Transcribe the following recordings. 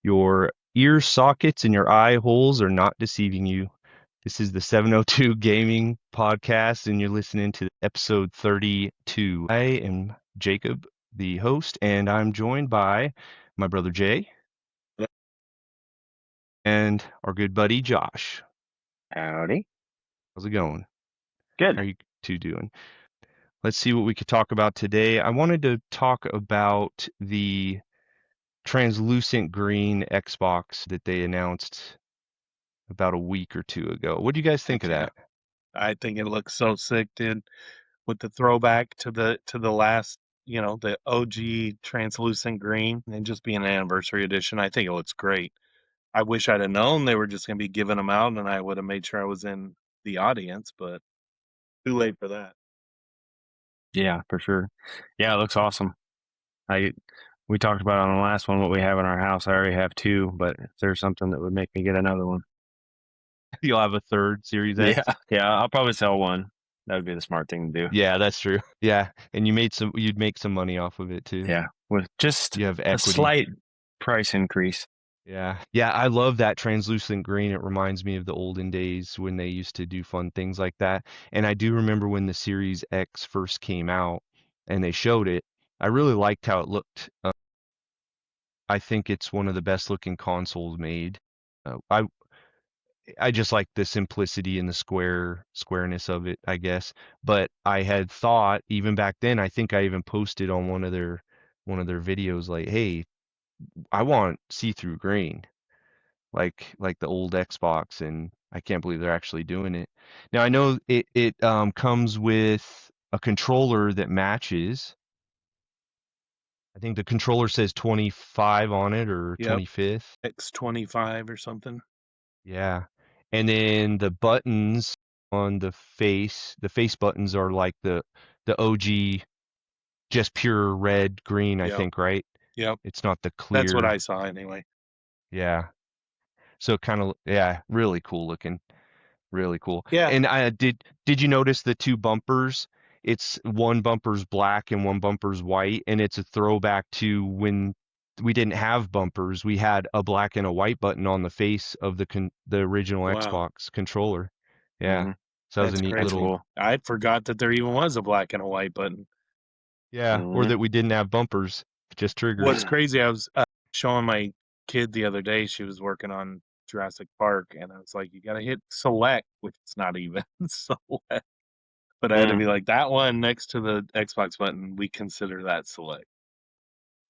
Your ear sockets and your eye holes are not deceiving you. This is the 702 Gaming Podcast, and you're listening to episode 32. I am Jacob, the host, and I'm joined by my brother Jay and our good buddy Josh. Howdy. How's it going? How Good. are you two doing? Let's see what we could talk about today. I wanted to talk about the translucent green Xbox that they announced about a week or two ago. What do you guys think Heck of yeah. that? I think it looks so sick, dude. With the throwback to the last, the OG translucent green and just being an anniversary edition. I think it looks great. I wish I'd have known they were just gonna be giving them out and I would have made sure I was in the audience, but too late for that. Yeah, for sure. Yeah, it looks awesome. We talked about on the last one what we have in our house. I already have two, but if there's something that would make me get another one. You'll have a third Series Yeah, X? yeah, I'll probably sell one. That would be the smart thing to do. Yeah, that's true. Yeah, and you'd make some money off of it too. Yeah, with just You have a equity. slight price increase. Yeah. Yeah, I love that translucent green. It reminds me of the olden days when they used to do fun things like that. And I do remember when the Series X first came out and they showed it. I really liked how it looked. I think it's one of the best looking consoles made. Uh, I I just like the simplicity and the squareness of it, I guess. But I had thought even back then, I think I even posted on one of their videos like, "Hey, I want see-through green, like the old Xbox," and I can't believe they're actually doing it. Now I know it comes with a controller that matches. I think the controller says 25 on it or Yep. 25th. X25 or something. Yeah. And then the buttons on the face buttons are like the OG, just pure red, green, I Yep. think, right? Yep. It's not the That's what clear. I saw anyway. Yeah. So kind of, yeah, really cool looking. Really cool. Yeah. And I did you notice the two bumpers? It's one bumper's black and one bumper's white, and it's a throwback to when we didn't have bumpers. We had a black and a white button on the face of the original Wow. Xbox controller. Yeah. Hmm. So that was a That's neat That's crazy. little, cool. I forgot that there even was a black and a white button. yeah, or Hmm. that we didn't have bumpers, just What's triggers. crazy, I was showing my kid the other day, she was working on Jurassic Park, and I was like, you gotta hit select, which is not even select. But I had to be like, that one next to the Xbox button, we consider that select.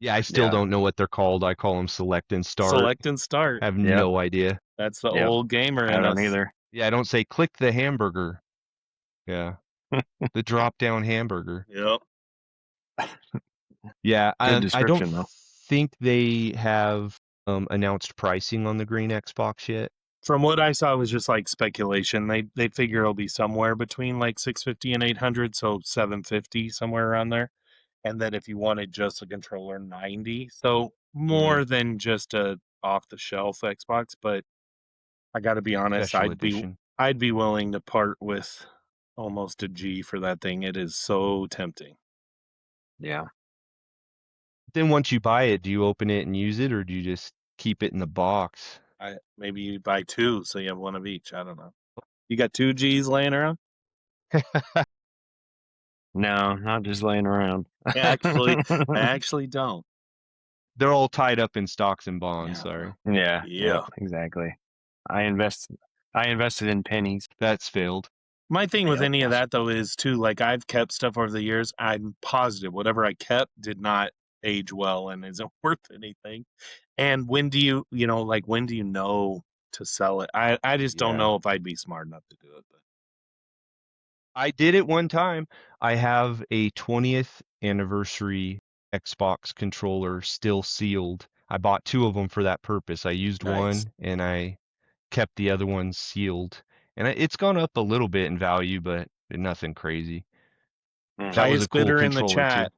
Yeah, I still Yeah. don't know what they're called. I call them select and start. Select and start. I have Yep. no idea. That's the Yep. old gamer I in don't us. either. Yeah, I don't say click the hamburger. Yeah, the drop down hamburger. Yep. Yeah, Good I don't description though. think they have announced pricing on the green Xbox yet. From what I saw, it was just like speculation. They figure it'll be somewhere between like 650 and 800, so 750 somewhere around there. And then if you wanted just a controller, 90. So Mm, more than just a off the shelf Xbox, but I got to be honest, special edition. I'd be willing to part with almost a G for that thing. It is so tempting. Yeah. Then once you buy it, do you open it and use it, or do you just keep it in the box? I maybe you buy two, so you have one of each. I don't know. You got two G's laying around? No, not just laying around. Actually, I actually don't. They're all tied up in stocks and bonds. Yeah. Sorry, Yeah, Yeah. exactly. I invest I invested in pennies. that's failed. My thing with Yep. any of that though is too, like I've kept stuff over the years. I'm positive whatever I kept did not age well and isn't worth anything. And when do like when do you know to sell it? I just don't Yeah, know if I'd be smart enough to do it. But I did it one time. I have a 20th anniversary Xbox controller still sealed. I bought two of them for that purpose. I used nice. one and I kept the other one sealed. And it's gone up a little bit in value, but nothing crazy. Mhm. That was a Highest cool bidder in the controller too. chat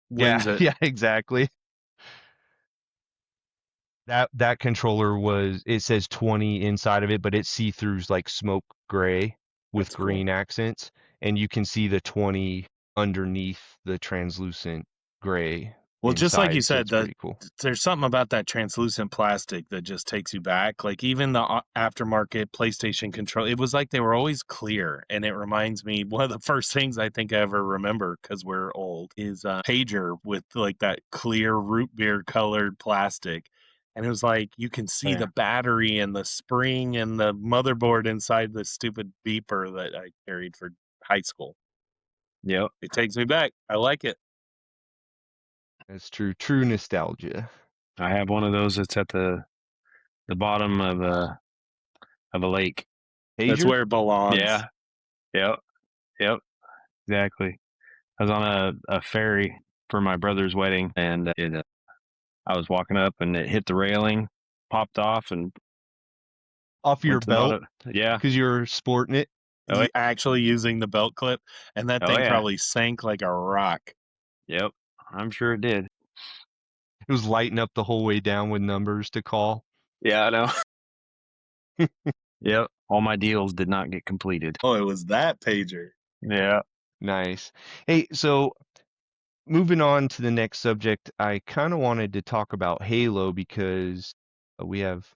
Yeah, wins it. yeah, exactly. That controller it says 20 inside of it, but it's see-throughs like smoke gray with That's cool. green accents, and you can see the 20 underneath the translucent gray Well, just like you inside, so said, it's pretty cool. there's something about that translucent plastic that just takes you back. Like even the aftermarket PlayStation control, it was like they were always clear, and it reminds me one of the first things I think I ever remember because we're old is a pager with like that clear root beer colored plastic, and it was like you can see Yeah. the battery and the spring and the motherboard inside the stupid beeper that I carried for high school. Yep. It takes me back. I like it. That's true. True nostalgia. I have one of those that's at the bottom of a lake. That's Pager? where it belongs. Yeah. Yep. Yep. Exactly. I was on a ferry for my brother's wedding, and I was walking up, and it hit the railing, popped off, and Off your went to the belt bottom. Yeah. because you're sporting it. Oh, yeah. Actually using the belt clip, and that Oh, thing yeah. probably sank like a rock. Yep. I'm sure it did. It was lighting up the whole way down with numbers to call. Yeah, I know. Yep. All my deals did not get completed. Oh, it was that pager. Yeah. Nice. Hey, so moving on to the next subject, I kind of wanted to talk about Halo because we have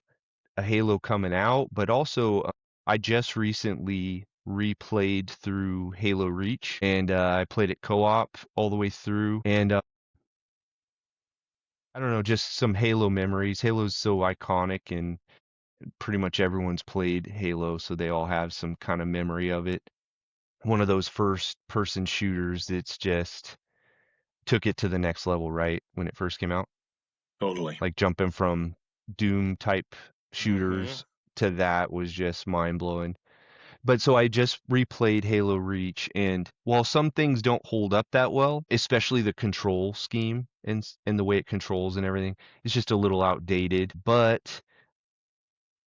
a Halo coming out, but also I just recently replayed through Halo Reach, and I played it co-op all the way through, and I don't know, just some Halo memories. Halo's so iconic, and pretty much everyone's played Halo, so they all have some kind of memory of it. One of those first person shooters that's just took it to the next level, right? When it first came out, Totally. like jumping from Doom type shooters to that was just mind blowing. But so I just replayed Halo Reach, and while some things don't hold up that well, especially the control scheme and the way it controls and everything, it's just a little outdated, but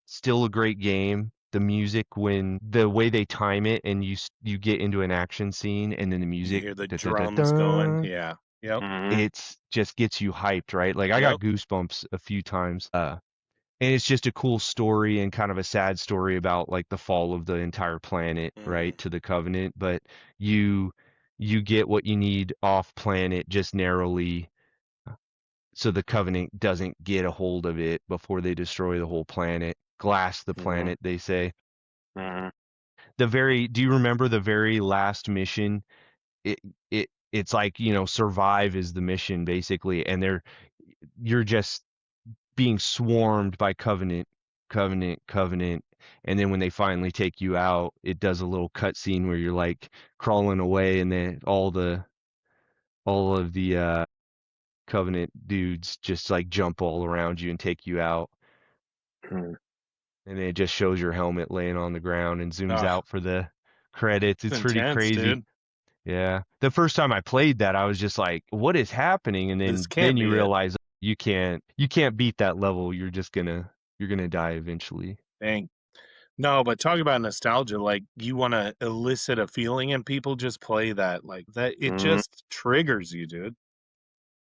still a great game. The music, when the way they time it and you get into an action scene and then the You music hear the da, da, da, drums going. da, Yeah. Yep. Mhm. it's just gets you hyped, right? Like I got goosebumps a few times. And it's just a cool story and kind of a sad story about like the fall of the entire planet, right, to the Covenant. But you get what you need off planet just narrowly, so the Covenant doesn't get a hold of it before they destroy the whole planet, glass the planet, they say. Mhm. Do you remember the very last mission? It's like, survive is the mission basically, and you're just being swarmed by Covenant, and then when they finally take you out, it does a little cutscene where you're like crawling away, and then all of the Covenant dudes just like jump all around you and take you out, Mhm. and then it just shows your helmet laying on the ground and zooms Ah, out for the credits. It's pretty intense, crazy. dude. Yeah. The first time I played that, I was just like, what is happening? And This then can't you be it. realize you can't beat that level. You're gonna die eventually. Dang. No, but talk about nostalgia. Like you want to elicit a feeling in people, just play that. Like that, it Mhm. just triggers you, dude.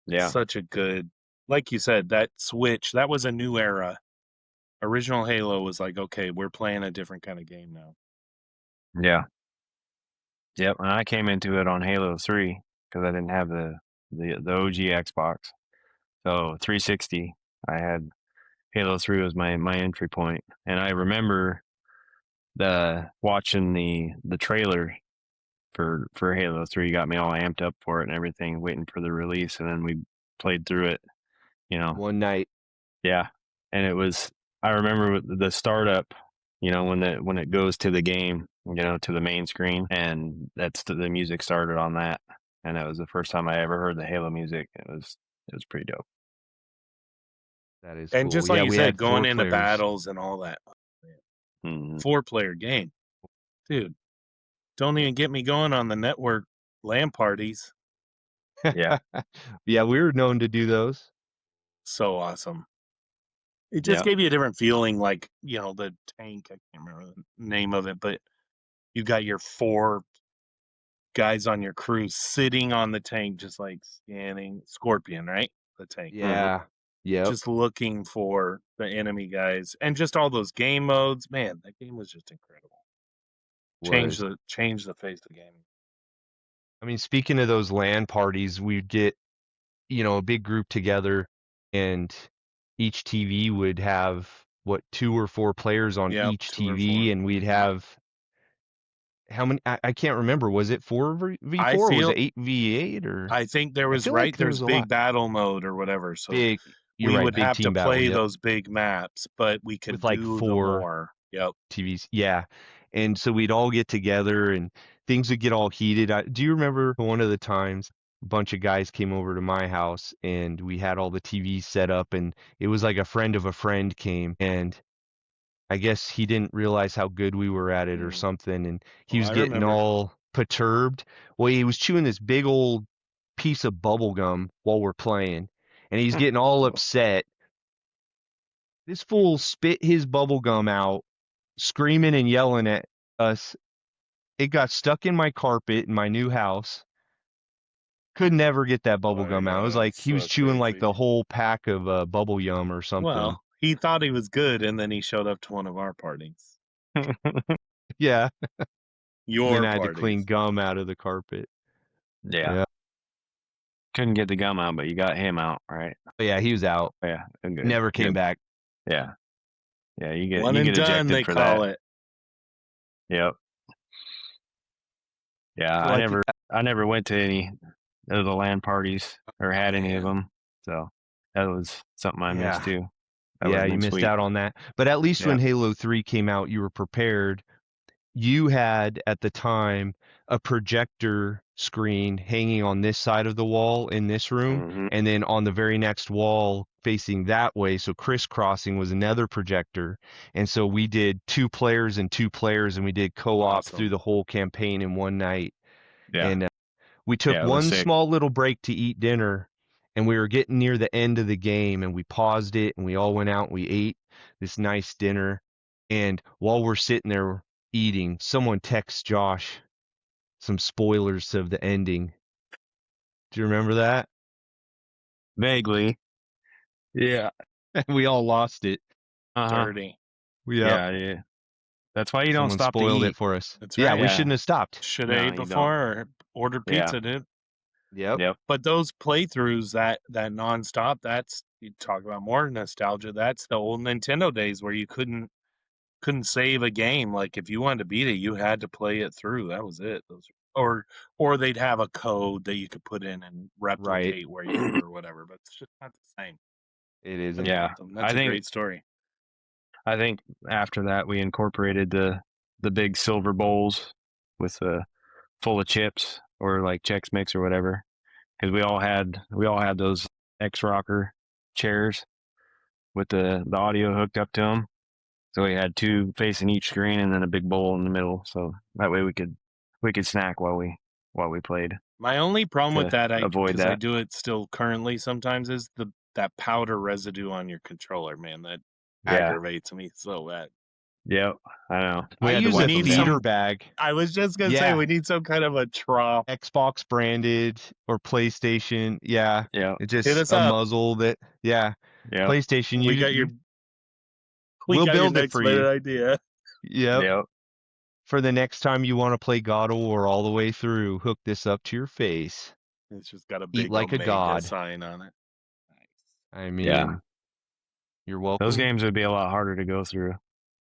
Yeah. Such a good, like you said, that switch. That was a new era. Original Halo was like, okay, we're playing a different kind of game now. Yeah. Yep. And I came into it on Halo 3 because I didn't have the OG Xbox. So 360, I had Halo 3 was my entry point. And I remember watching the trailer for Halo 3 got me all amped up for it and everything, waiting for the release, and then we played through it, One night. Yeah. And I remember with the startup, when it goes to the game, to the main screen, and the music started on that. And that was the first time I ever heard the Halo music. It was pretty dope. That is And cool. just like Yeah, you we said, had going 4 into players. battles and all that. Mhm. 4-player game. Dude, don't even get me going on the network LAN parties. Yeah. Yeah, we were known to do those. So awesome. It just Yeah. gave you a different feeling, like, the tank, I can't remember the name of it, but you got your 4 guys on your crew sitting on the tank, just like scanning Scorpion, right? The tank. Yeah. Yep. Just looking for the enemy guys and just all those game modes. Man, that game was just incredible. Changed Was. the face of gaming. I mean, speaking of those LAN parties, we'd get a big group together, and each TV would have what 2 or 4 players on Yep, each 2 or TV, 4. and we'd Mhm. have how many? I can't remember. Was it 4v4 I or was feel it 8v8 or? I think there I was feel like there there's was a lot. big battle mode or whatever, so Big. You're we right. would Big have to team battle. play Yep. those big maps, but we With could like do the 4 more. Yep. TVs. Yeah. And so we'd all get together and things would get all heated. Do you remember one of the times a bunch of guys came over to my house and we had all the TVs set up, and it was like a friend of a friend came, and I guess he didn't realize how good we were at it or Mm. something, and he Oh, was I getting remember. all perturbed. Well, he was chewing this big old piece of bubble gum while we're playing, and he's getting all upset. This fool spit his bubble gum out, screaming and yelling at us. It got stuck in my carpet in my new house. Could never get that Oh bubble my gum out. It was god, like that's he was so chewing like crazy. the whole pack of bubble yum or something. Well, he thought he was good, and then he showed up to one of our parties. Yeah. And Your then I had to parties. clean gum out of the carpet. Yeah. Yeah. Couldn't get the gum out, but you got him out, right? But yeah, he was out. Yeah. Good. Never came Good. back. Yeah. Yeah. You One get and done, ejected they for call that. it. Yep. Yeah. So I I think never went to any of the LAN parties or had any of Man. them. So that was something I missed Yeah. too. That Yeah, would've you been missed sweet. out on that. But at least when Yeah. Halo 3 came out, you were prepared. You had at the time a projector screen hanging on this side of the wall in this room, Mhm. and then on the very next wall facing that way, so crisscrossing, was another projector. And so we did 2 players and 2 players, and we did co-op through Awesome. the whole campaign in one night. Yeah. And we took Yeah, it was one sick. small little break to eat dinner, and we were getting near the end of the game, and we paused it, and we all went out and we ate this nice dinner. And while we're sitting there eating, someone texts Josh some spoilers of the ending. Do you remember that? Vaguely. Yeah. We all lost it. Uh-huh. Dirty. Yeah. Yeah. That's why you don't Someone stop to spoiled eat. it for us. That's Yeah, right. we Yeah. shouldn't have stopped. Should No, have ate you don't. before or ordered Yeah. pizza, dude. Yep. Yep. But those playthroughs, that nonstop, that's, you talk about more nostalgia. That's the old Nintendo days where you couldn't save a game. Like if you wanted to beat it, you had to play it through. That was it. Or they'd have a code that you could put in and Right. replicate where you were or whatever. But it's just not the same. It isn't. Yeah. That's I a think great story. I think after that we incorporated the big silver bowls with full of chips or like Chex Mix or whatever, because we all had those X Rocker chairs with the audio hooked up to them. So we had 2 facing each screen and then a big bowl in the middle. So that way we could snack while we played. My only problem with To that, avoid because I that. do it still currently sometimes, is that powder residue on your controller, man. That Yeah. aggravates me so bad. Yep. I know. We I had to use wipe a need them down. theater some- bag, I was just gonna say Yeah. we need some kind of a trough. Xbox branded or PlayStation. Yeah. Yeah. It's Hit just us a up. muzzle that, yeah. Yeah. PlayStation, We got your we'll got your build it next for better you. idea. Yep. Yep. For the next time you want to play God of War all the way through, hook this up to your face. It's just got a big like a Omega god. sign on it. Nice. I mean, Yeah. you're welcome. Those games would be a lot harder to go through.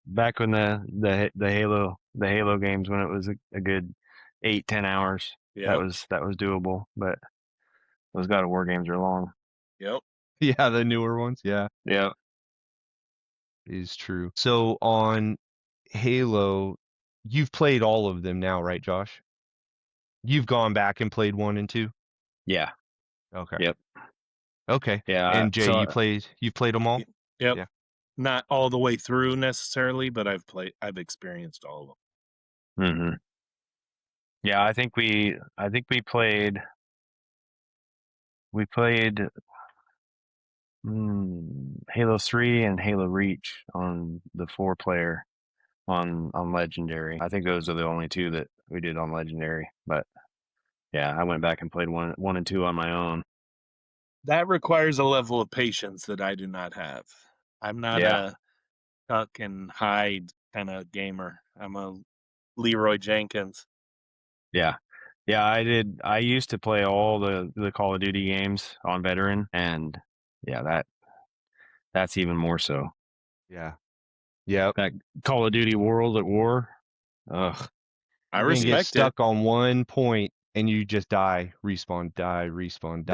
Back when the Halo games, when it was a good 8-10 hours, Yep. that was doable. But those God of War games are long. Yep. Yeah, the newer ones. Yeah, Yeah. is true. So on Halo, you've played all of them now, right, Josh? You've gone back and played 1 and 2? Yeah. Okay. Yep. Okay. Yeah. And Jay, you've played them all? Yep. Yeah. Not all the way through necessarily, but I've experienced all of them. Mm-hmm. Yeah, I think we played Halo 3 and Halo Reach on the 4-player on Legendary. I think those are the only 2 that we did on Legendary. But yeah, I went back and played 1 and 2 on my own. That requires a level of patience that I do not have. I'm not a duck and hide kind of gamer. I'm a Leroy Jenkins. Yeah. Yeah, I did. I used to play all the Call of Duty games on Veteran, and yeah, that's even more so. Yeah. Yep. That Call of Duty World at War. Ugh. I You're gonna get respect it. stuck on one point and you just die, respawn, die, respawn, They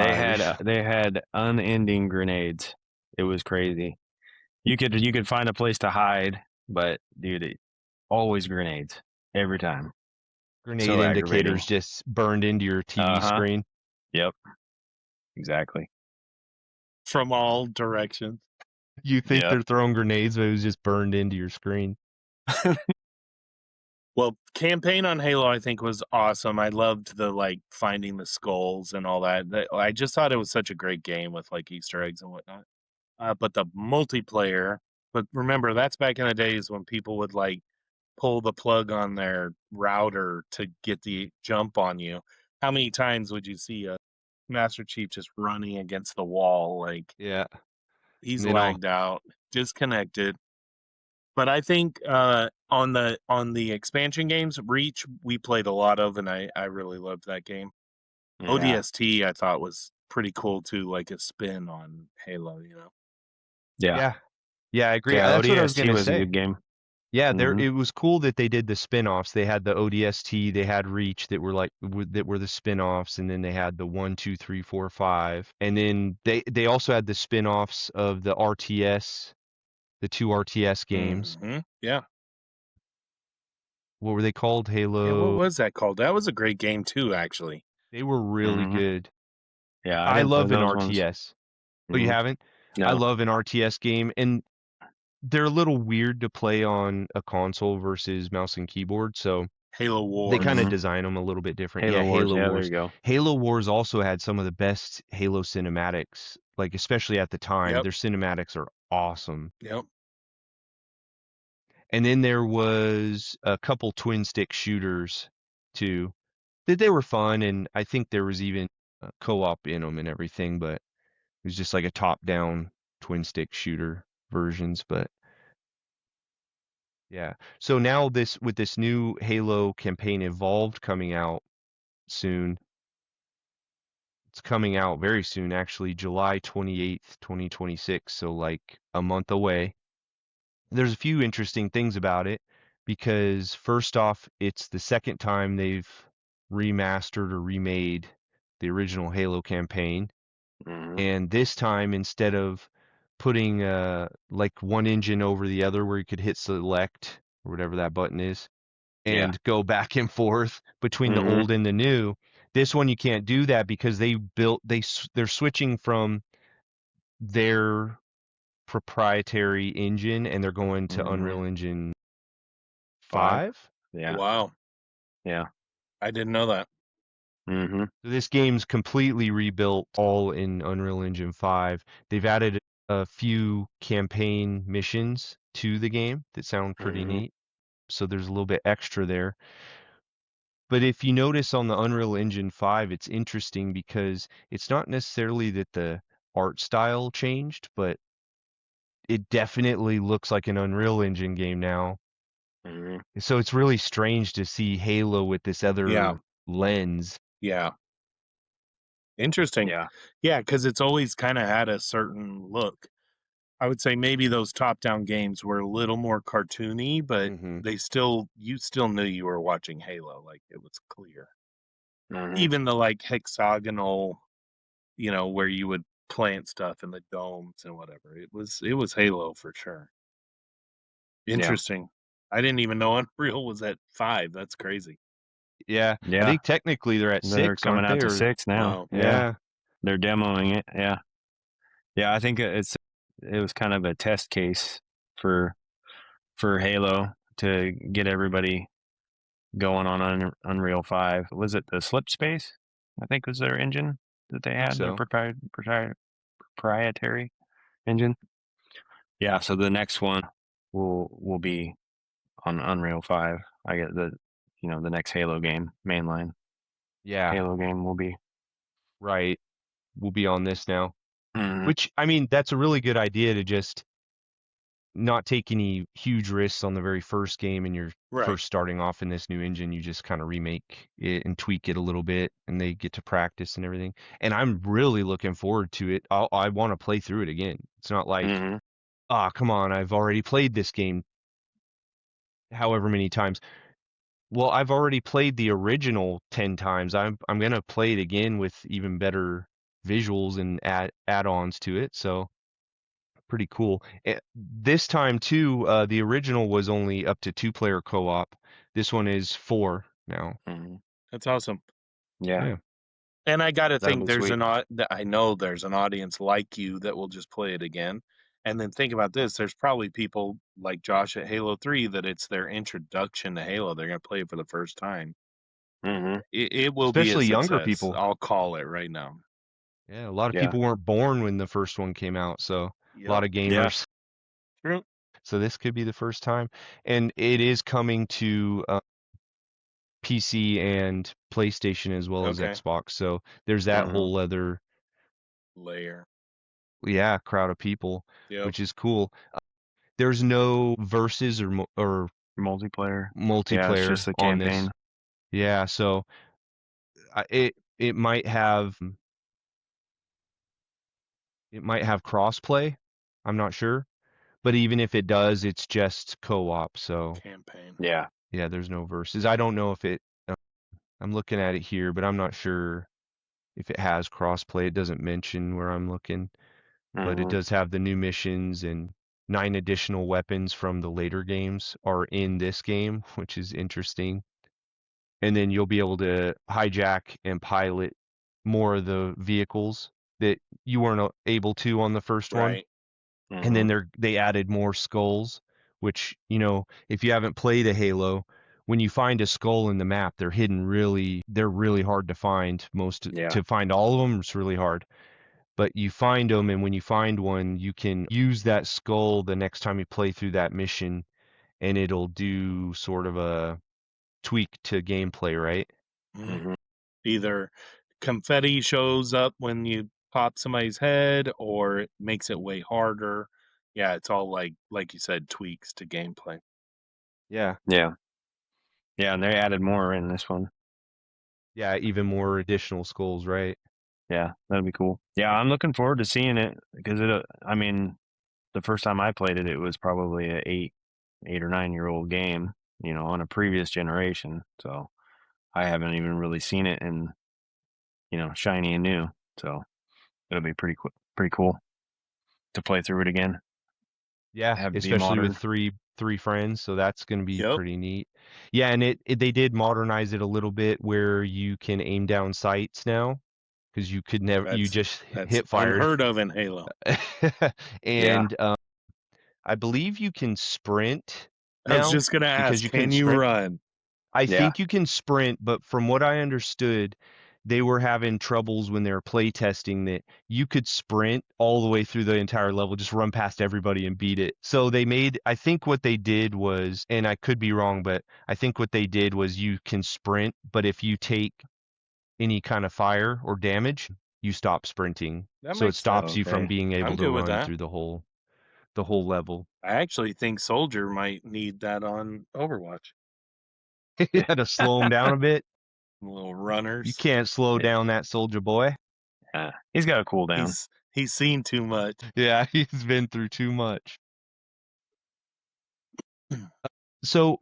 die. had unending grenades. It was crazy. You could find a place to hide, but dude, always grenades every time. Grenade So aggravating. indicators just burned into your TV Uh-huh. screen. Yep. Exactly. From all directions. You think Yep. they're throwing grenades, but it was just burned into your screen. Well, campaign on Halo, I think, was awesome. I loved the like finding the skulls and all that. I just thought it was such a great game with like Easter eggs and whatnot. But the multiplayer, but remember, that's back in the days when people would like pull the plug on their router to get the jump on you. How many times would you see a Master Chief just running against the wall? Like Yeah. he's And then lagged out, disconnected. But I think on the expansion games, Reach we played a lot of, and I really loved that game. Yeah. ODST I thought was pretty cool too, like a spin on Halo. Yeah. Yeah, I agree. Yeah, That's what I was ODST gonna was a say. good game. Yeah, Mhm. it was cool that they did the spin-offs. They had the ODST, they had Reach that were that were the spin-offs, and then they had the 1, 2, 3, 4, 5. And then they also had the spin-offs of the RTS, the 2 RTS games. Yeah. What were they called? Yeah, Halo. what was that called? That was a great game too, actually. They were really Mhm. good. Yeah, I I didn't play love an those ones. RTS. Oh, you Mhm. haven't? I No. love an RTS game, and they're a little weird to play on a console versus mouse and keyboard, so Halo they Wars. kind of Mhm. design them a little bit different. Halo Yeah, Wars. Halo Yeah, there Wars. you go. Halo Wars also had some of the best Halo cinematics, like especially at the time. Yep. Their cinematics are awesome. Yep. And then there was a couple twin stick shooters too. That they were fun, and I think there was even co-op in them and everything, but it was just like a top-down twin stick shooter versions, but yeah. So now with this new Halo campaign Evolved coming out soon. It's coming out very soon, actually, July 28th, 2026, so like a month away. There's a few interesting things about it because first off, it's the second time they've remastered or remade the original Halo campaign. Mhm. And this time, instead of putting like one engine over the other where you could hit select or whatever that button is Yeah. and go back and forth between the Mhm. old and the new, this one you can't do that because they're switching from their proprietary engine and they're going to Mhm. Unreal Engine 5. 5. Yeah. Wow. Yeah. I didn't know that. Mhm. So this game's completely rebuilt all in Unreal Engine 5. They've added a few campaign missions to the game that sound pretty Mhm. neat. So there's a little bit extra there. But if you notice on the Unreal Engine 5, it's interesting because it's not necessarily that the art style changed, but it definitely looks like an Unreal Engine game now. Mhm. So it's really strange to see Halo with this Yeah. other lens. Yeah. Interesting. Yeah. Yeah, because it's always kind of had a certain look. I would say maybe those top-down games were a little more cartoony, but Hmm. you still knew you were watching Halo, like it was clear. Mhm. Even the like hexagonal, where you would plant stuff in the domes and whatever. It was Halo for sure. Yeah. Interesting. I didn't even know Unreal was at 5. That's crazy. Yeah, I Yeah. think technically they're at They're 6, coming aren't out they? to Or 6 now. Wow. Yeah. yeah, They're demoing it. Yeah. Yeah, I think it was kind of a test case for Halo to get everybody going on Unreal 5. Was it the Slipspace? I think was their engine that they I think had, their so. proprietary engine. Yeah, so the next one will be on Unreal 5. I get the next Halo game, mainline Yeah, Halo game will be. right. We'll be on this now. Mhm. Which, I mean, that's a really good idea to just not take any huge risks on the very first game and you're Right. first starting off in this new engine. You just kind of remake it and tweak it a little bit, and they get to practice and everything. And I'm really looking forward to it. I want to play through it again. It's not like, Mm-hmm. come on, I've already played this game however many times. Well, I've already played the original 10 times. I'm gonna play it again with even better visuals and add-ons to it. So pretty cool. This time too, the original was only up to 2-player co-op. This one is 4 now. Mm-hmm. That's awesome. Yeah. Yeah. And I got to That'll think be there's sweet. I know there's an audience like you that will just play it again. And then think about this, there's probably people like Josh at Halo 3 that it's their introduction to Halo. They're going to play it for the first time. Mm-hmm. It will be a Especially younger success. people. I'll call it right now. Yeah, a lot of Yeah. people weren't born when the first one came out, so a lot of gamers. True. So this could be the first time. And it is coming to PC and PlayStation as well as Okay. Xbox. So there's that Mhm. whole other Layer. crowd of people, Yep. which is cool. There's no versus or Multiplayer. Yeah, it's multiplayer just a on this. campaign. Yeah, so it might have crossplay. I'm not sure, but even if it does, it's just co-op. So Campaign. Yeah. yeah, there's no versus. I don't know if it. I'm looking at it here, but I'm not sure if it has crossplay. It doesn't mention where I'm looking, but it Mhm. does have the new missions, and 9 additional weapons from the later games are in this game, which is interesting. And then you'll be able to hijack and pilot more of the vehicles that you weren't able to on the first one. Right. And then Mhm. they added more skulls, which, if you haven't played a Halo, when you find a skull in the map, they're really hard to find. Yeah. To find all of them, it's really hard. But you find them, and when you find one, you can use that skull the next time you play through that mission, and it'll do sort of a tweak to gameplay, right? Mhm. Either confetti shows up when you pop somebody's head, or it makes it way harder. Yeah, it's all like you said, tweaks to gameplay. Yeah. Yeah. Yeah, and they added more in this one. Yeah, even more additional skulls, right? Yeah, that'd be cool. Yeah, I'm looking forward to seeing it because I mean, the first time I played it, it was probably a 8 or 9-year-old game, on a previous generation. So I haven't even really seen it in, shiny and new. So it'll be pretty cool to play through it again. Yeah, Have it be especially with modern. three friends, so that's going to be Yep. pretty neat. Yeah, and they did modernize it a little bit where you can aim down sights now, because you could never, you just That's hit fired. unheard of in Halo. And I believe you can sprint I was now, just gonna because ask, you can can you sprint. run? I Yeah. think you can sprint, but from what I understood, they were having troubles when they were play testing that you could sprint all the way through the entire level, just run past everybody and beat it. So I think what they did was, and I could be wrong, but I think what they did was you can sprint, but if you take any kind of fire or damage, you stop sprinting. That So it makes stops sense. you from Okay. being able I'm to good with run that. through the whole level. I actually think Soldier might need that on Overwatch. You had to slow him down a bit. Little You runners. can't slow Yeah. down that soldier boy. He's got a cooldown. He's seen too much. Yeah, he's been through too much. So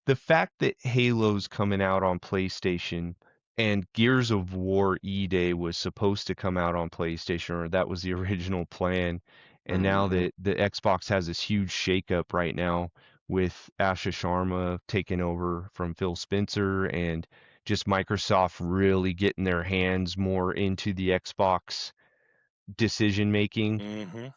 the fact that Halo's coming out on PlayStation and Gears of War E-Day was supposed to come out on PlayStation, or that was the original plan, and now Mhm. that the Xbox has this huge shakeup right now with Asha Sharma taking over from Phil Spencer, and just Microsoft really getting their hands more into the Xbox decision making. Mm-hmm.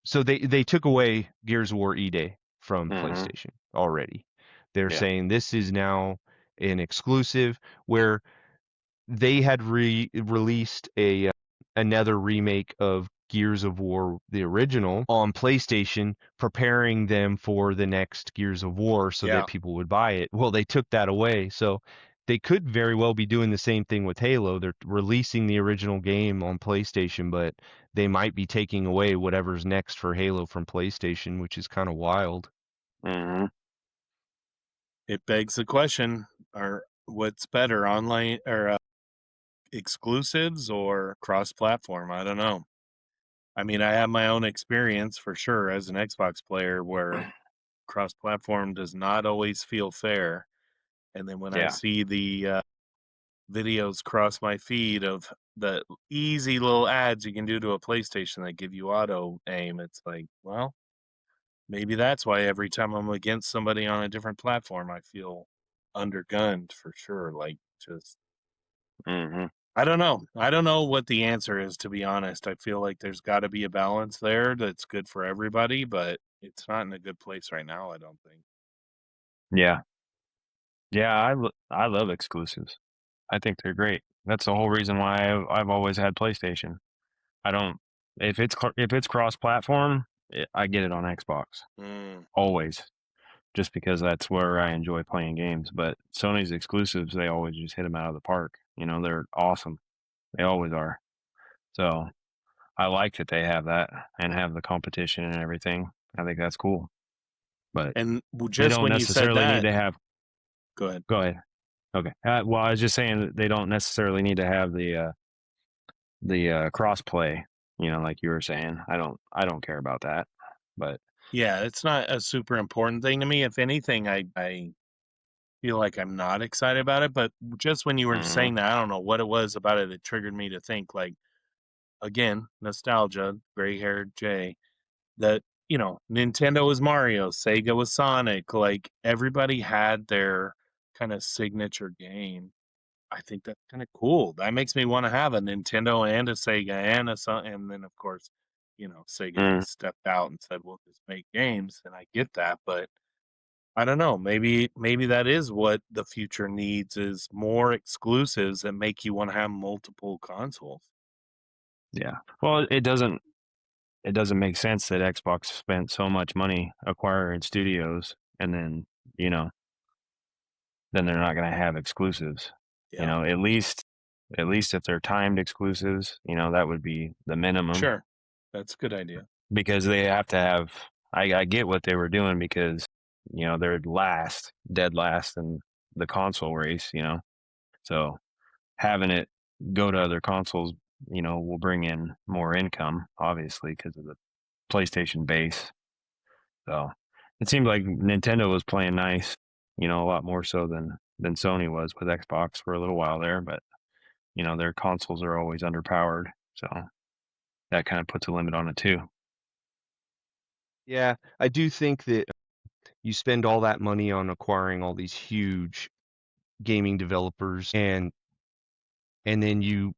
So they took away Gears of War E-Day from Mhm. PlayStation already. They're Yeah. saying this is now an exclusive, where they had released another remake of Gears of War, the original, on PlayStation, preparing them for the next Gears of War so Yeah. that people would buy it. Well, they took that away. So they could very well be doing the same thing with Halo. They're releasing the original game on PlayStation, but they might be taking away whatever's next for Halo from PlayStation, which is kind of wild. Mm-hmm. It begs the question: Are what's better, online or exclusives or cross-platform? I don't know. I mean, I have my own experience for sure as an Xbox player where cross-platform does not always feel fair. And then when I Yeah. see the videos cross my feed of the easy little ads you can do to a PlayStation that give you auto aim, it's like, well, maybe that's why every time I'm against somebody on a different platform, I feel undergunned for sure. Like, just, Mm-hmm. I don't know. I don't know what the answer is, to be honest. I feel like there's got to be a balance there that's good for everybody, but it's not in a good place right now, I don't think. Yeah. Yeah, I love exclusives. I think they're great. That's the whole reason why I've always had PlayStation. I don't if it's cross-platform, I get it on Xbox Mm, always, just because that's where I enjoy playing games. But Sony's exclusives, they always just hit them out of the park. You know, they're awesome. They always are. So I like that they have that and have the competition and everything. I think that's cool. But and they just don't when you said necessarily need that, to have. go ahead. Go ahead. Okay. Well, I was just saying that they don't necessarily need to have the cross play. You know, like you were saying. I don't care about that. But Yeah, it's not a super important thing to me. If anything, I feel like I'm not excited about it. But just when you were mm-hmm, saying that, I don't know what it was about it that triggered me to think, like, again, nostalgia, gray haired Jay, that, Nintendo was Mario, Sega was Sonic. Like, everybody had their kind of signature game. I think that's kind of cool. That makes me want to have a Nintendo and a Sega and and then of course, Sega mm, has stepped out and said we'll just make games, and I get that, but I don't know. Maybe that is what the future needs, is more exclusives that make you want to have multiple consoles. yeah. Well, it doesn't make sense that Xbox spent so much money acquiring studios and then you know then they're not going to have exclusives. You Yeah, know, at least if they're timed exclusives, you know, that would be the minimum sure. That's a good idea. because they have to have. I get what they were doing because you know they're dead last in the console race. You know, so having it go to other consoles, you know, will bring in more income, obviously, because of the PlayStation base. So it seemed like Nintendo was playing nice, you know, a lot more so than Sony was with Xbox for a little while there. But you know, their consoles are always underpowered, so that kind of puts a limit on it too. Yeah, I do think that you spend all that money on acquiring all these huge gaming developers, and then you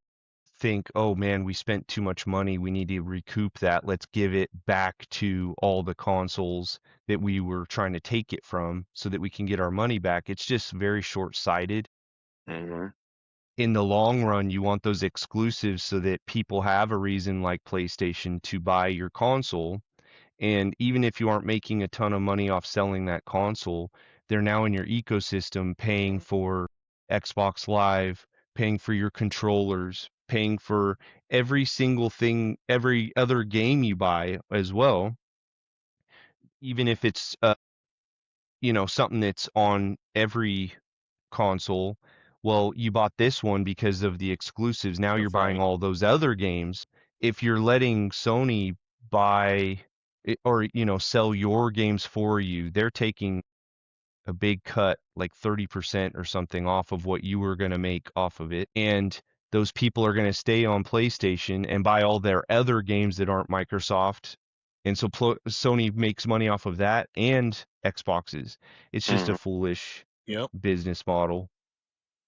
think, oh man, we spent too much money. We need to recoup that. Let's give it back to all the consoles that we were trying to take it from so that we can get our money back. It's just very short-sighted. Mm-hmm. In the long run, you want those exclusives so that people have a reason like PlayStation to buy your console. And even if you aren't making a ton of money off selling that console, they're now in your ecosystem paying for Xbox Live, paying for your controllers, paying for every single thing, every other game you buy as well, even if it's something that's on every console. Well, you bought this one because of the exclusives. Now you're That's buying right. all those other games. If you're letting Sony buy or sell your games for you, they're taking a big cut, like 30% or something off of what you were going to make off of it. And those people are going to stay on PlayStation and buy all their other games that aren't Microsoft. And so Sony makes money off of that and Xboxes. It's just a Mm-hmm. foolish Yep. business model.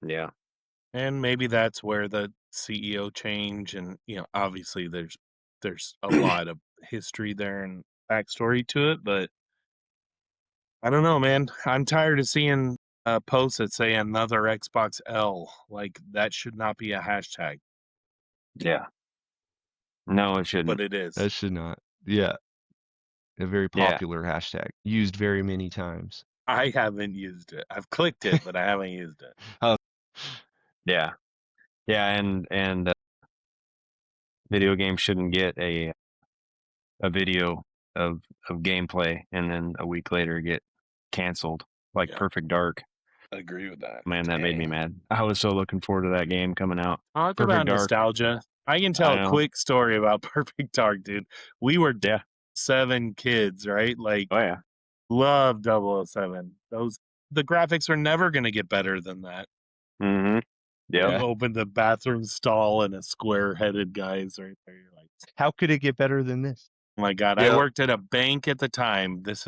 Yeah. And maybe that's where the CEO change, and obviously there's a lot of history there and backstory to it, but I don't know, man. I'm tired of seeing posts that say another Xbox L. Like, that should not be a hashtag, Yeah. No, it but shouldn't. it is. That should not. Yeah, a very Yeah. popular hashtag used very many times. I haven't used it. I've clicked it, but I haven't used it. Yeah, yeah, and video games shouldn't get a video of gameplay and then a week later get canceled like Yeah. Perfect Dark. I agree with that. Man, that made me Dang. mad. I was so looking forward to that game coming out. Talk Perfect about Dark. nostalgia. I can tell I a know. quick story about Perfect Dark, dude. We were Yeah. 7 kids, right? Like, Oh yeah. love 007. The graphics are never going to get better than that. Mm-hmm. Yeah. You open the bathroom stall and a square-headed guy's right there. You're like, How could it get better than this? oh my God. I Yep. worked at a bank at the time. That's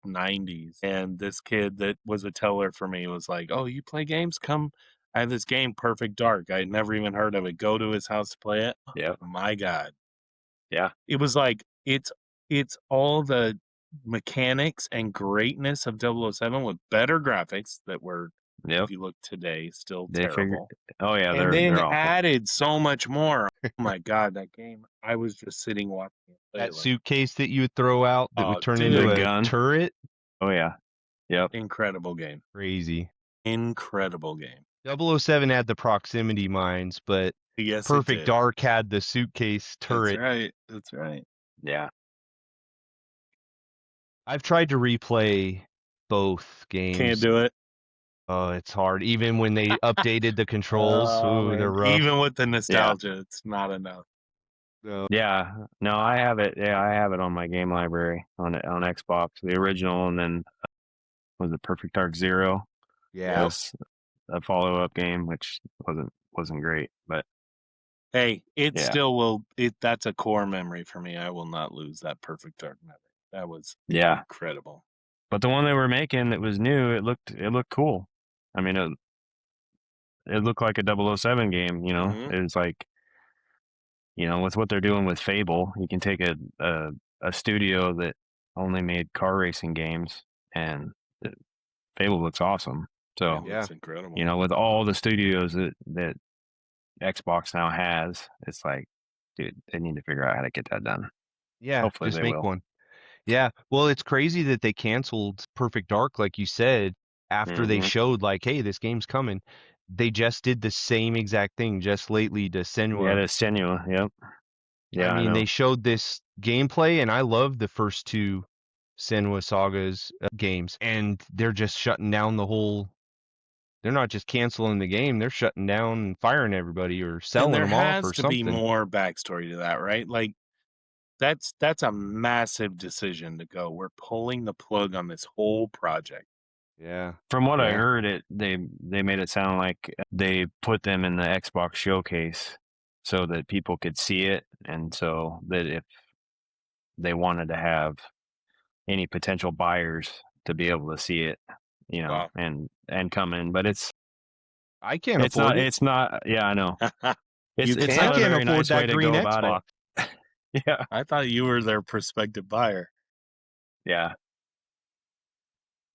90s. And this kid that was a teller for me was like, oh, you play games? Come. I have this game, Perfect Dark. I had never even heard of it. Go to his house to play it. Yep. Oh my God. Yeah. It was like, it's all the mechanics and greatness of 007 with better graphics that were, Yep. if you look today, still They figured. terrible. Oh yeah, And then they're awful. added so much more. Oh my God, that game! I was just sitting watching it play. That suitcase that you would throw out that Oh, would turn dude. into The a gun. turret. Oh yeah. Yep. Incredible game. Crazy. Incredible game. 007 had the proximity mines, but Yes, it Perfect did. Dark had the suitcase turret. That's right. That's right. Yeah. I've tried to replay both games. Can't do it. Oh, it's hard. Even when they updated the controls, Oh, they're man. rough. Even with the nostalgia, it's not enough. So, Yeah. No, I have it. Yeah, I have it on my game library on Xbox, the original, and then was it Perfect Dark Zero? yeah. Was a follow-up game, which wasn't great, but Hey, it Yeah. still will. That's a core memory for me. I will not lose that Perfect Dark memory. That was yeah. incredible. But the one they were making that was new, it looked cool. I mean, it looked like a 007 game. You know, Mhm. it was like, you know, with what they're doing with Fable, you can take a studio that only made car racing games, and Fable looks awesome. So It looks incredible. you know, with all the studios that Xbox now has, it's like, dude, they need to figure out how to get that done. Yeah, Hopefully just they make will. one. Yeah. Well, it's crazy that they canceled Perfect Dark, like you said, after they Mhm. showed like, hey, this game's coming. They just did the same exact thing just lately to Senua. Yeah, that's Senua. Yep. Yeah, I mean, know. they showed this gameplay, and I love the first 2 Senua Sagas games, and they're just shutting down the whole. They're not just canceling the game; they're shutting down and firing everybody or And selling there them off has or to be something. more backstory to that, right? Like that's a massive decision to go. We're pulling the plug on this whole project. Yeah. From what I Yeah. heard, they made it sound like they put them in the Xbox showcase so that people could see it, and so that if they wanted to have any potential buyers to be able to see it, you know, Wow. and come in. But I can't afford it. it's not. Yeah, I know. It's You it's can't? not I a can't very afford nice that way to green go about Xbox. it. Yeah. I thought you were their prospective buyer. Yeah.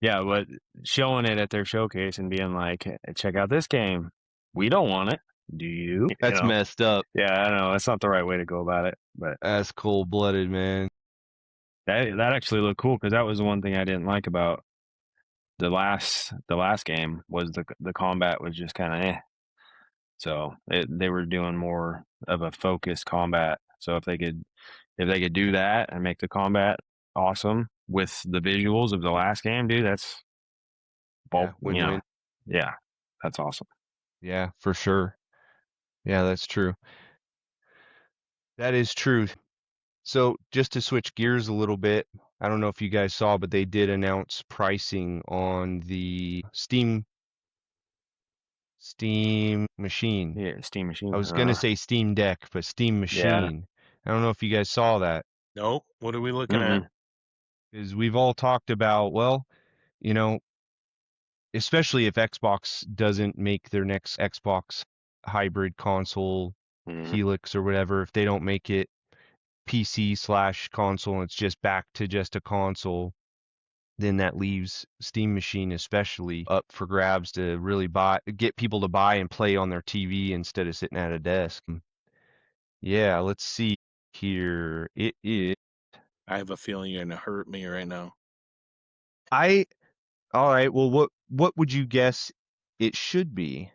Yeah, but showing it at their showcase and being like, "Hey, check out this game. We don't want it. Do you?" That's You know? messed up. Yeah, I know. That's not the right way to go about it. But That's cold-blooded, man. that actually looked cool because that was the one thing I didn't like about the last game was the combat was just kind of eh. So they were doing more of a focused combat. So if they could do that and make the combat awesome with the visuals of the last game, dude, that's Yeah, win-win. yeah, that's awesome. Yeah, for sure. Yeah, that's true. That is true. So just to switch gears a little bit, I don't know if you guys saw, but they did announce pricing on the Steam machine. Yeah, Steam Machine. I was gonna say Steam Deck, but Steam Machine. I don't know if you guys saw that, Nope. What are we looking at? because we've all talked about, well, you know, especially if Xbox doesn't make their next Xbox hybrid console, Helix or whatever, if they don't make it PC/console and it's just back to just a console, then that leaves Steam Machine especially up for grabs to really get people to buy and play on their TV instead of sitting at a desk. Yeah, let's see here. It is. I have a feeling you're gonna hurt me right now. All right. Well, what would you guess it should be?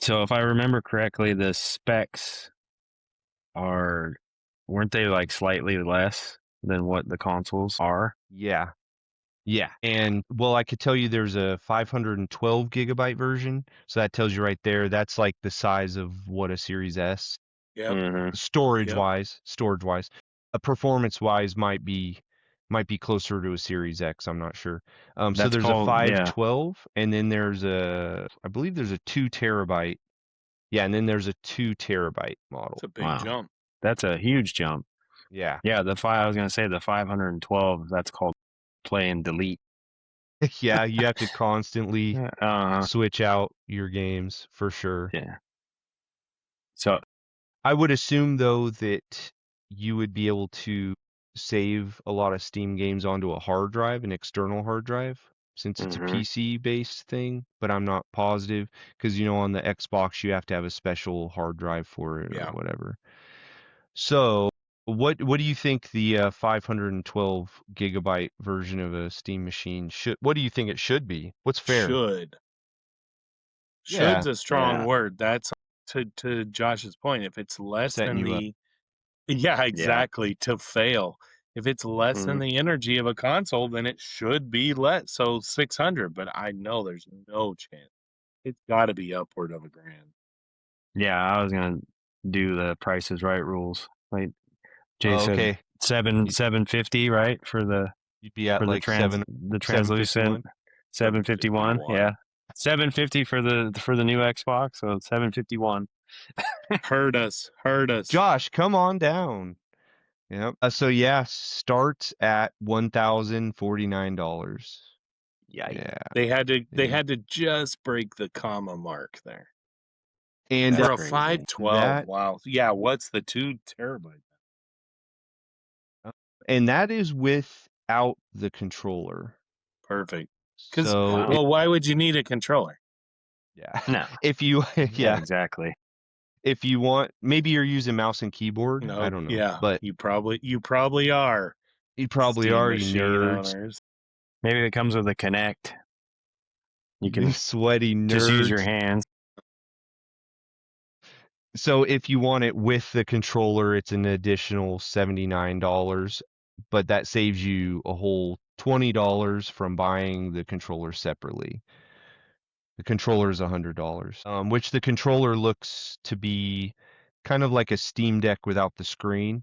So if I remember correctly, the specs weren't they like slightly less than what the consoles are? Yeah. Yeah. And well, I could tell you there's a 512 gigabyte version. So that tells you right there, that's like the size of what a Series S. Yep. Mm-hmm. Storage wise. Performance wise might be closer to a Series X. I'm not sure. So That's there's a called 512, and then I believe there's a 2 terabyte. Yeah, and then there's a 2 terabyte model. It's a big Wow. jump. That's a huge jump. Yeah. Yeah, I was gonna say the 512. That's called play and delete. Yeah, you have to constantly Uh, switch out your games for sure. yeah. So I would assume though that you would be able to save a lot of Steam games onto a hard drive, an external hard drive, since it's a Mhm. PC based thing, but I'm not positive because on the Xbox you have to have a special hard drive for it Yeah. or whatever. So, what do you think the 512 gigabyte version of a Steam machine what do you think it should be? What's fair? Should. Yeah. Should's a strong Yeah. word. That's to Josh's point. If it's less Setting than you up. yeah, exactly, to fail. If it's less than Mhm. the energy of a console, then it should be less. So 600, but I know there's no chance. It's got to be upward of $1,000. Yeah, I was gonna do the Price is Right rules. Like Jay Oh, said, okay. 750, right, for the You'd be at like the translucent 751. 751. Yeah, 750 for the new Xbox. So 751. Heard us. Josh, come on down. Yep. So yeah, starts at $1,049. Yikes. Yeah. They Yeah. had to just break the comma mark there. And For a crazy. 512, wow. Yeah, what's the 2 terabyte? that is without the controller. Perfect. Because So well, why would you need a controller? yeah. No. If you Yeah, exactly. if you want, maybe you're using mouse and keyboard. No, I don't know. yeah, But you probably are. you probably Steam are, you machine nerds. owners. Maybe it comes with a Kinect. You You can sweaty nerds. just use your hands. So if you want it with the controller, it's an additional $79, but that saves you a whole $20 from buying the controller separately. The controller is $100, which the controller looks to be kind of like a Steam Deck without the screen,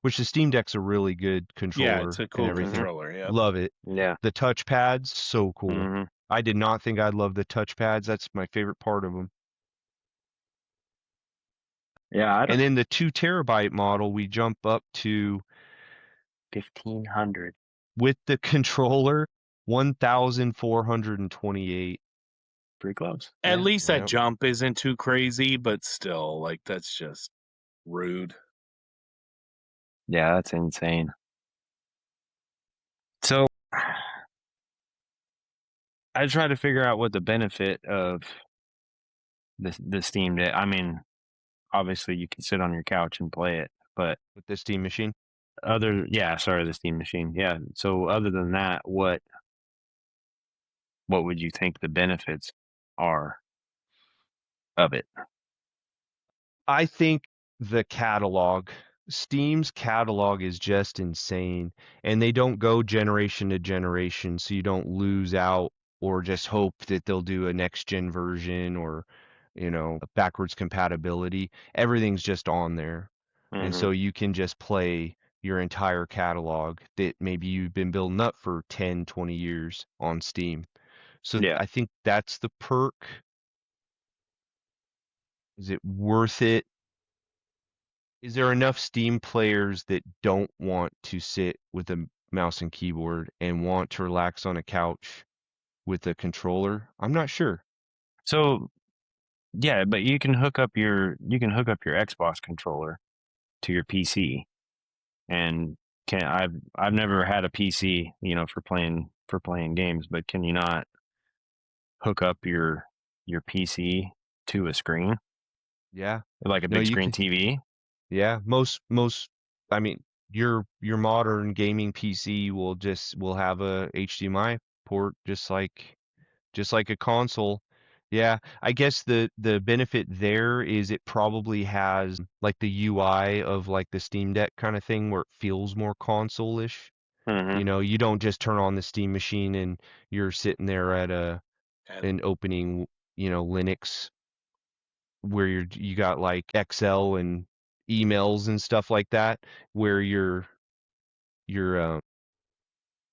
which the Steam Deck's a really good controller. Yeah, it's a cool and everything. controller. Yeah. Love it. Yeah. The touchpads, so cool. Mhm. I did not think I'd love the touchpads. That's my favorite part of them. Yeah, And then the 2 terabyte model, we jump up to 1,500 with the controller 1,428. pretty close. At Yeah. least that Yep. jump isn't too crazy, but still, like, that's just rude. Yeah, that's insane. So I try to figure out what the benefit of the Steam Deck. I mean, obviously you can sit on your couch and play it, but With the Steam machine. the Steam machine. Yeah. So other than that, what would you think the benefits are of it? I think the catalog, Steam's catalog is just insane, and they don't go generation to generation, so you don't lose out or just hope that they'll do a next gen version or a backwards compatibility. Everything's just on there. And so you can just play your entire catalog that maybe you've been building up for 10, 20 years on Steam. So Yeah. I think that's the perk. Is it worth it? Is there enough Steam players that don't want to sit with a mouse and keyboard and want to relax on a couch with a controller? I'm not sure. So yeah, but you can hook up your Xbox controller to your PC, and I've never had a PC, for playing games, but can you not hook up your PC to a screen, Yeah. like a No, big you screen can. TV? Yeah, most I mean, your modern gaming PC will have a HDMI port just like a console, Yeah, I guess the benefit there is it probably has like the UI of like the Steam Deck kind of thing where it feels more console-ish. Hmm. You don't just turn on the Steam machine and you're sitting there at And an opening, Linux where you got like Excel and emails and stuff like that, where you're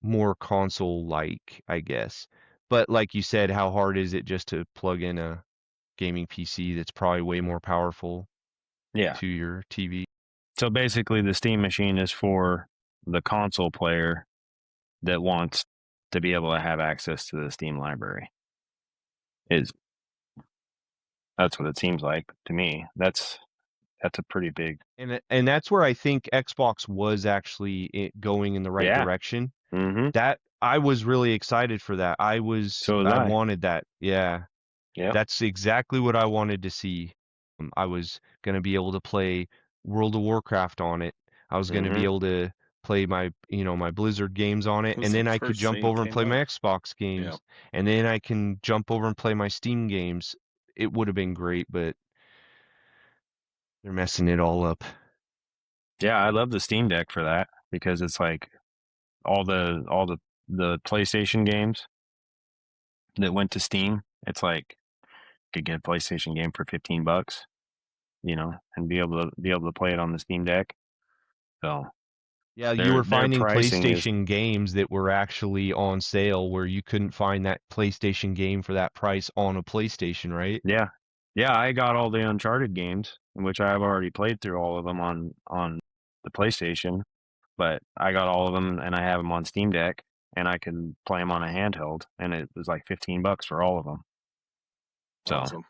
more console-like, I guess. But like you said, how hard is it just to plug in a gaming PC that's probably way more powerful Yeah. to your TV? So basically, the Steam machine is for the console player that wants to be able to have access to the Steam library. That's what it seems like to me. That's a pretty big. And that's where I think Xbox was actually going in the right Yeah. direction. Mm-hmm. That I was really excited for that. So was I I. wanted that. Yeah. Yep. That's exactly what I wanted to see. I was going to be able to play World of Warcraft on it. I was going to be Mm-hmm. able to play my Blizzard games on it, it was and the then I could first jump thing that over and came play my out. Xbox Yeah. games, and then I can jump over and play my Steam games. It would have been great, but they're messing it all up. Yeah, I love the Steam Deck for that because it's like all the PlayStation games that went to Steam. It's like you could get a PlayStation game for $15, and be able to play it on the Steam Deck. So Yeah, you their were their finding pricing is PlayStation games that were actually on sale where you couldn't find that PlayStation game for that price on a PlayStation, right? yeah. Yeah, I got all the Uncharted games, which I've already played through all of them on the PlayStation, but I got all of them and I have them on Steam Deck and I can play them on a handheld and it was like $15 for all of them. So, Awesome.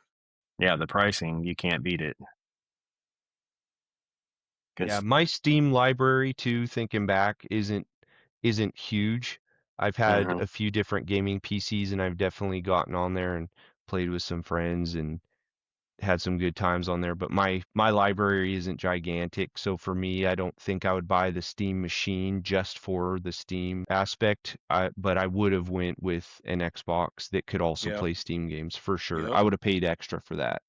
yeah, the pricing, you can't beat it. Yeah, 'Cause my Steam library too, thinking back, isn't huge. I've had mhm. a few different gaming PCs and I've definitely gotten on there and played with some friends and had some good times on there, but my library isn't gigantic, so for me, I don't think I would buy the Steam machine just for the Steam aspect. But I would have went with an Xbox that could also Yep. play Steam games for sure. Yep. I would have paid extra for that.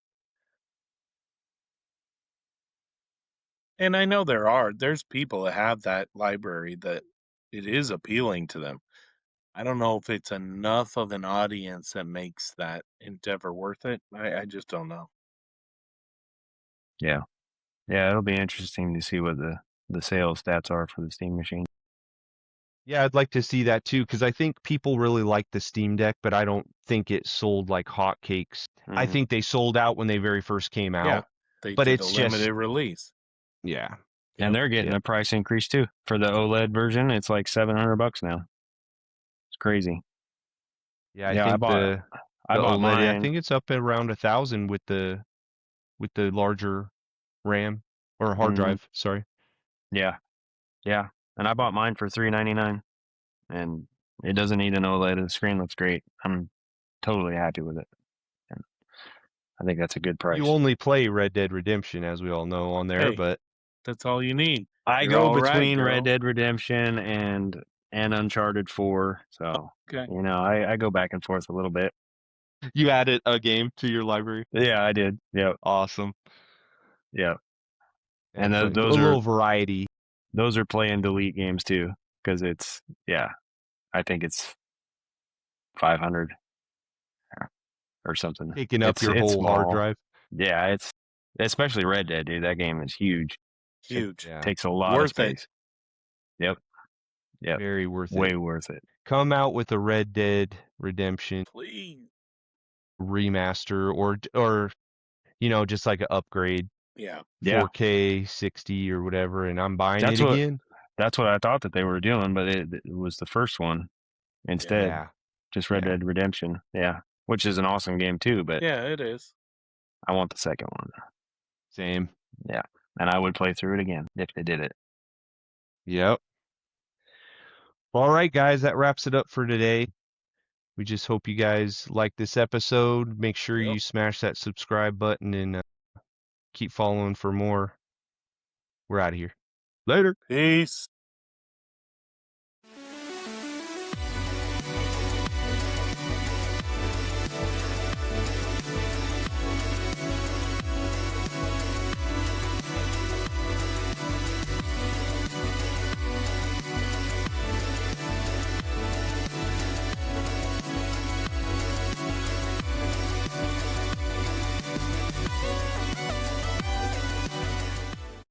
And I know there's people that have that library that it is appealing to them. I don't know if it's enough of an audience that makes that endeavor worth it. I just don't know. Yeah. Yeah, it'll be interesting to see what the sales stats are for the Steam machine. Yeah, I'd like to see that too, because I think people really like the Steam Deck, but I don't think it sold like hotcakes. I Mhm. think they sold out when they very first came Yeah, out, they but did a it's limited just, release. yeah. And they're getting Yep. a price increase too. For the OLED version, it's like $700 now. It's crazy. Yeah, I Yeah, think the I the bought OLED, I mine. think it's up at around 1,000 with the larger RAM or hard Mhm. drive. Sorry. Yeah. Yeah. And I bought mine for $399 and it doesn't need an OLED. The screen looks great. I'm totally happy with it. And I think that's a good You price. only play Red Dead Redemption, as we all know, on there, Hey, but that's all you need. I You're go all right, between Red girl. Dead Redemption and Uncharted 4. So, Okay. I go back and forth a little bit. you added a game to your library. Yeah, I did. Yep. Awesome. Yep. Yeah, And it's like a those little variety. are play and delete games too, because I think it's 500 or something. Taking up your It's whole hard small. drive. Yeah, it's especially Red Dead, dude. That game is huge. Huge. Yeah, Takes a lot of Worth it. space. Yep. Yep. very worth Way it. worth it. Come out with a Red Dead Redemption Please. remaster or just like an upgrade, Yeah. Yeah. 4K 60 or whatever, and I'm buying That's it what again. that's what I thought that they were doing, but it was the first one instead. Yeah. Just Red Yeah. Dead Redemption. Yeah. Which is an awesome game too, but Yeah, it is. I want the second one. Same. Yeah. And I would play through it again if they did it. Yep. All right, guys, that wraps it up for today. We just hope you guys like this episode. Make sure Yep. you smash that subscribe button and keep following for more. We're out of here. Later. Peace.